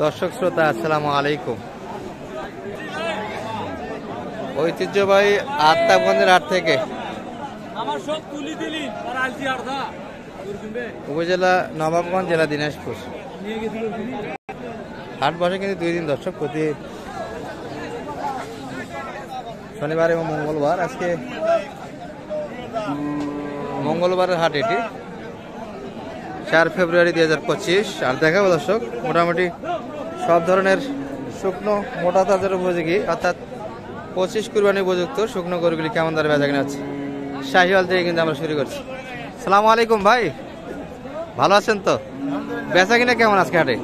দর্শক শ্রোতা আসসালামু আলাইকুম। ঐতিহ্যবাহী আত্মাবগঞ্জের হাট থেকে উপজেলা নবাবগঞ্জ, জেলা দিনাজপুর। হাট বসে কিন্তু 2 দিন দর্শক, প্রতি শনিবার এবং মঙ্গলবার। আজকে মঙ্গলবারের হাট এটি, 4 ফেব্রুয়ারি 2025। আর দেখাবো দর্শক মোটামুটি সব ধরনের শুকনো মোটা তাজার উপযোগী অর্থাৎ 25 কুরবানি উপযুক্ত শুকনো গরুগুলি কেমন দরে বেচা কিনা আছে শাহিওয়াল থেকে কিন্তু আমরা শুরু করছি। সালামু আলাইকুম ভাই, ভালো আছেন তো? বেচা কিনা কেমন আজকে হাটে?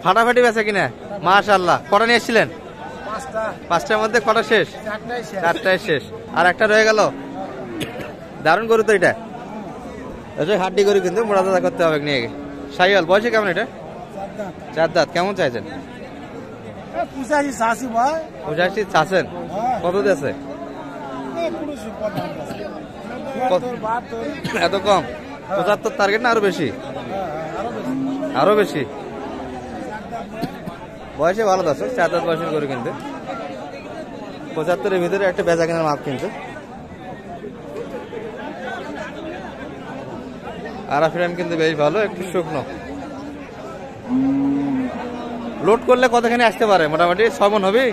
ফাটাফাটি বেচা কিনা মাশাআল্লাহ। কটা নিয়ে এসেছিলেন? 5টার মধ্যে কটা শেষ? 4টায় শেষ, আর একটা রয়ে গেল। দারুণ গরু তো এটা, হাড্ডি গরু কিন্তু মোটা তাজা করতে হবে নিয়ে গে। শাহিওয়াল বয়সে কেমন এটা? 4 দাঁত। কেমন চাইছেন? 85 চাচ্ছেন। কত দিয়েছে? এত কম? 75 টার্গেট না আরো বেশি? আরো বেশি। বয়সে ভালো দর্শক, 4 দাঁত বয়সের গরু কিন্তু 75-এর ভিতরে একটা বেচা কেনার মাপ কিন্তু। আর ফ্রেম কিন্তু বেশ ভালো, একটু শুকনো। লোড করলে কতখানি আসতে পারে? মোটামুটি 6 মণ হবে?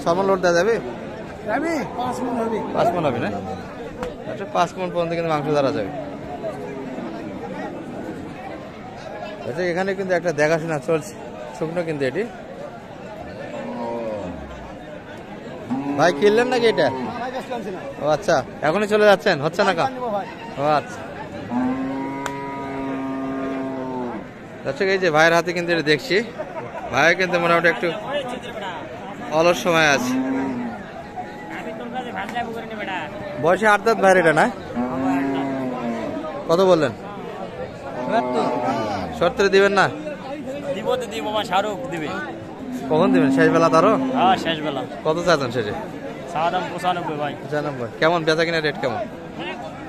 6 মণ লোড দেওয়া যাবে? 5 মণ হবে না? আচ্ছা, 5 মণ পর্যন্ত কিন্তু মাংস ধরা যাবে। আচ্ছা, এখানে কিন্তু একটা দেখাশোনা চলছে, শুকনো কিন্তু এটি। ভাই কিনলেন নাকি এটা? ও আচ্ছা, এখনই চলে যাচ্ছেন? হচ্ছে না কা? ও আচ্ছা। আচ্ছা, এই যে ভাইয়ের হাতে কিন্তু এটা দেখছি, ভাই কিন্তু মোটামুটি একটু অলস সময় আছে। বয়সে 8 দাঁত ভাইয়ের এটা না? কত বললেন? 70 দিবেন না? কখন দিবেন? শেষ বেলা তারও? শেষ বেলা। কত চাচ্ছেন শেষে? 95 কেমন বেচা কিনা রেট কেমন?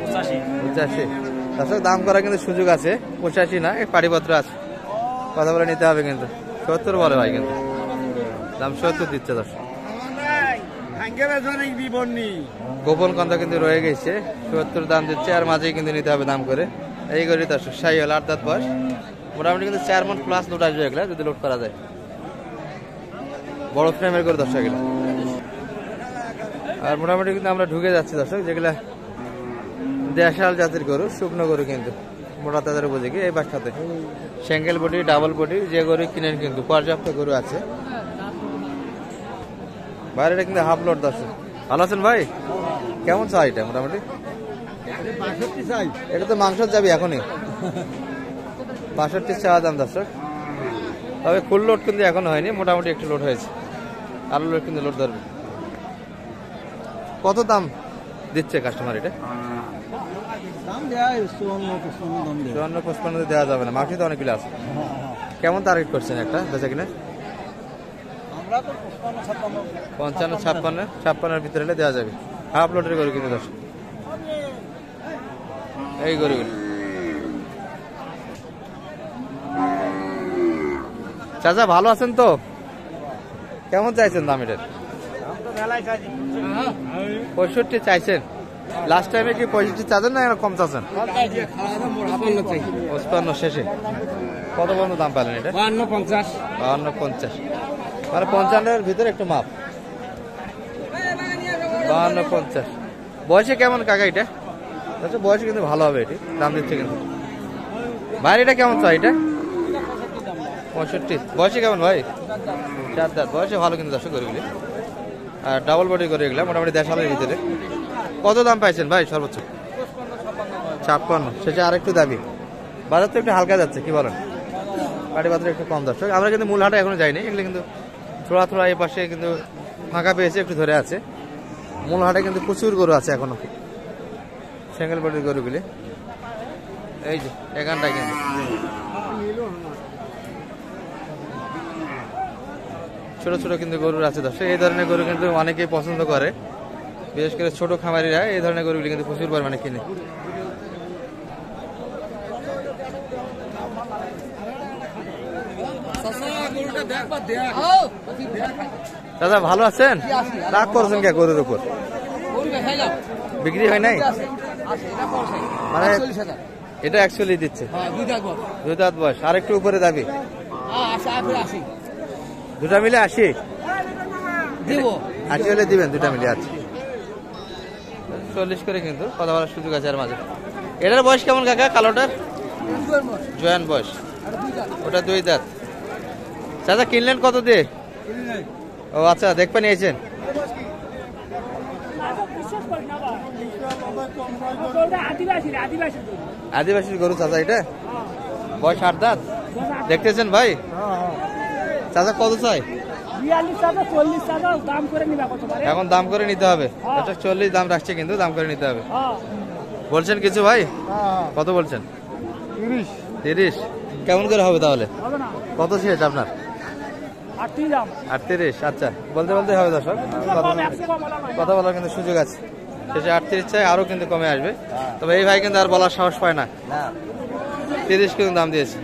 85। দর্শক দাম করা কিন্তু সুযোগ আছে, 85 না, পাড়িপত্র আছে, কথা বলে নিতে হবে কিন্তু। 70 বলে ভাই, কিন্তু দাম 70 দিচ্ছে দর্শক। গোপন কথা কিন্তু রয়ে গেছে, 70 দাম দিচ্ছে, আর মাঝেই কিন্তু নিতে হবে দাম করে। এই করি দর্শক, শাহিওয়াল 8 দাঁত বয়স, মোটামুটি কিন্তু 4 মণ প্লাস লোড আসবে এগুলা, যদি লোড করা যায়। বড় ফ্রেমের করে দর্শক এগুলা। আর মোটামুটি কিন্তু আমরা ঢুকে যাচ্ছি দর্শক, যেগুলা দেশাল জাতের গরু, শুকনো গরু কিন্তু মোটা তাজার উপযোগী। এই বাসাতে সিঙ্গেল বডি, ডাবল বডি যে গরু কিনেন কিন্তু পর্যাপ্ত গরু আছে। বাইরেটা কিন্তু হাফ লোড দর্শক। ভালো আছেন ভাই? কেমন চাই এটা? মোটামুটি এটা তো মাংস যাবে এখনই। 65 চাওয়া দাম দর্শক, তবে ফুল লোড কিন্তু এখনো হয়নি, মোটামুটি একটু লোড হয়েছে। আলু লোড কিন্তু লোড ধরবে। কত দাম দিচ্ছে কাস্টমার এটা? 54-55 দেওয়া যাবে না, মাংস তো অনেকগুলো আছে। কেমন টার্গেট করছেন একটা বেচা কিনা? 55-56-56-এর ভিতরে হলে দেওয়া যাবে। হাফ লোডের গরু কিন্তু দর্শক, এই গরুগুলো। চাচা ভালো আছেন তো? কেমন চাইছেন দাম এটার? 65 চাইছেন। লাস্ট টাইমে কি 65 চাচ্ছেন না কম চাচ্ছেন? 55 শেষে। কত পর্যন্ত দাম পেলেন এটা? 52-50, মানে 55-এর ভিতরে একটু মাপ। 52-50। বয়সে কেমন কাকা এটা? আচ্ছা, বয়সে কিন্তু ভালো হবে, এটি দাম দিচ্ছে কিন্তু। ভাই এটা কেমন চাই এটা? 65। বয়সে কেমন ভাই? 4 দাঁত বয়সে ভালো কিন্তু দর্শক গরুগুলি। আর ডাবল বডি করে এগুলা, মোটামুটি দেশালের ভিতরে। কত দাম পাইছেন ভাই সর্বোচ্চ? 56 শেষে আর একটু দাবি। বাজার তো একটু হালকা যাচ্ছে, কি বলেন? পাটি পাত্র একটু কম দর্শক। আমরা কিন্তু মূল হাটে এখনো যাইনি, এগুলো কিন্তু থোড়া থোড়া এই পাশে কিন্তু ফাঁকা পেয়েছে, একটু ধরে আছে। মূল হাটে কিন্তু প্রচুর গরু আছে এখনো, সিঙ্গেল বডির গরুগুলি। এই যে এখানটায় কিন্তু ছোট ছোট কিন্তু গরু আছে দর্শক। এই ধরনের গরু কিন্তু অনেকেই পছন্দ করে, বিশেষ করে ছোট খামারিরা এই ধরনের গরুগুলি কিন্তু প্রচুর পরিমাণে কিনে। দাদা ভালো আছেন? রাগ করছেন কে গরুর উপর? বিক্রি হয় নাই মানে এটা অ্যাকচুয়ালি দিচ্ছে দুই দাঁত বয়স, আর একটু উপরে দাবি দুটা মিলে 80 80 হলে দিবেন দুটা মিলে। আচ্ছা 40 করে কিন্তু কথা বলার সুযোগ আছে আর মাঝে। এটার বয়স কেমন কাকা? কালোটার জয়ান বয়স, ওটা দুই দাঁত। চাচা কিনলেন কত দিয়ে? ও আচ্ছা দেখবে নিয়েছেন। আদিবাসীর গরু চাচা, এটা বয়স 8 দাঁত দেখতেছেন ভাই? চাচা কত চাই? এখন দাম করে নিতে হবে। 40 দাম রাখছে কিন্তু দাম করে নিতে হবে। বলছেন কিছু ভাই? কত বলছেন? 30। কেমন করে হবে তাহলে? কত শেষ আপনার? 38। আচ্ছা বলতে বলতে হবে দর্শক, কথা বলার কিন্তু সুযোগ আছে। শেষে 38 চাই, আরো কিন্তু কমে আসবে। তবে এই ভাই কিন্তু আর বলার সাহস পায় না। 30 কিন্তু দাম দিয়েছে।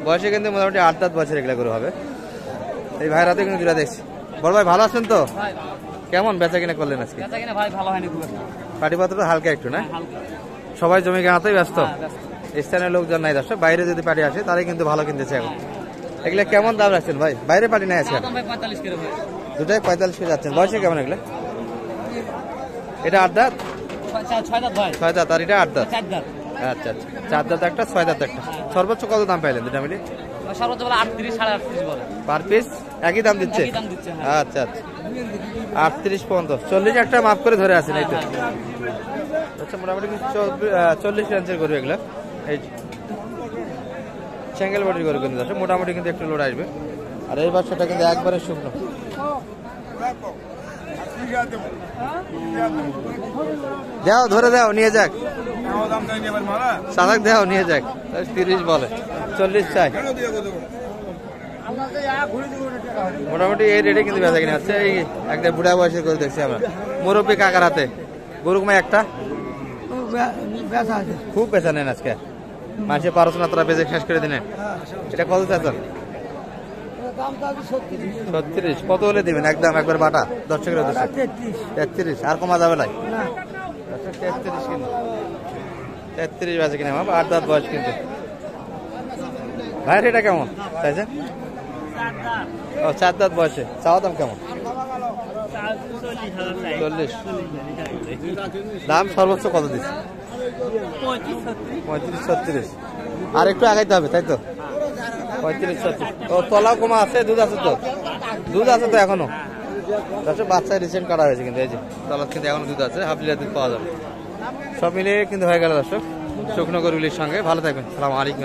বয়সে কিন্তু মোটামুটি 8 দাঁত বছর এগুলা করে হবে। এই ভাইয়ের হাতে কিন্তু দুটা দেখছি। বড় ভাই ভালো আছেন তো? কেমন বেচা কিনা করলেন আজকে? পাটিপত্র হালকা একটু না? সবাই জমি কেনাতেই ব্যস্ত, স্থানীয় লোকজন নাই দর্শক। বাইরে যদি পাটি আসে তাহলে কিন্তু ভালো কিনতেছে এখন। এগুলা কেমন দাম রাখছেন ভাই? বাইরে পাটি নাই আছে দুটাই 45 করে যাচ্ছেন। বয়সে কেমন এগুলা? এটা 8 দাঁত 6 দাঁত, আর এটা 8 দাঁত। আচ্ছা আচ্ছা 4 দাঁত একটা 6 দাঁত একটা। সর্বোচ্চ কত দাম পাইলেন দুটা মিলে? পার পিস একই দাম দিচ্ছে? আচ্ছা আচ্ছা 38 পর্যন্ত। 40 একটা মাফ করে ধরে আছেন এই তো। আচ্ছা মোটামুটি 40 রেঞ্জের গরু এগুলো। এই সিঙ্গেল বডির গরু কিন্তু আছে, মোটামুটি কিন্তু একটু লোড আসবে। আর এই বাচ্চাটা কিন্তু একবারে শুকনো। দাও ধরে দাও, নিয়ে যাক সাদাক, দাও নিয়ে যাক। 30 বলে, 40 চাই। মোটামুটি এই রেটে কিন্তু বেচা কিনে হচ্ছে। এই একটা বুড়া বয়সের গরু দেখছি আমরা, মুরব্বী কাকার হাতে। গরু কমায় একটা খুব বেচা নেন আজকে, মানুষের 12 বেজে শেষ করে দিলেন। এটা কত চাচ্ছেন? 36। কত হলে দিবেন একদম একবার বাটা? 10 টাকা 33। আর কমা যাবে না? 33 কিন্তু 33 বেচা কিনে। 8 দাঁত বয়স কিন্তু। ভাইয়ের এটা কেমন চাইছেন? ও 4 দাঁত বয়সে। চাওয়া দাম কেমন? 40। দাম সর্বোচ্চ কত দিচ্ছে? 35-36। আর একটু আগাইতে হবে তাই তো? 35-36। ও তলাও কমা আছে, দুধ আছে তো? দুধ আছে তো এখনো? বাচ্চা রিসেন্ট কাটা হয়েছে কিন্তু। এই যে তলা কিন্তু এখনো দুধ আছে, হাফ লিটার দুধ পাওয়া যাবে। সব মিলিয়ে কিন্তু হয়ে গেল দর্শক শুকনো গরুগুলির সঙ্গে। ভালো থাকবেন, সালাম আলাইকুম।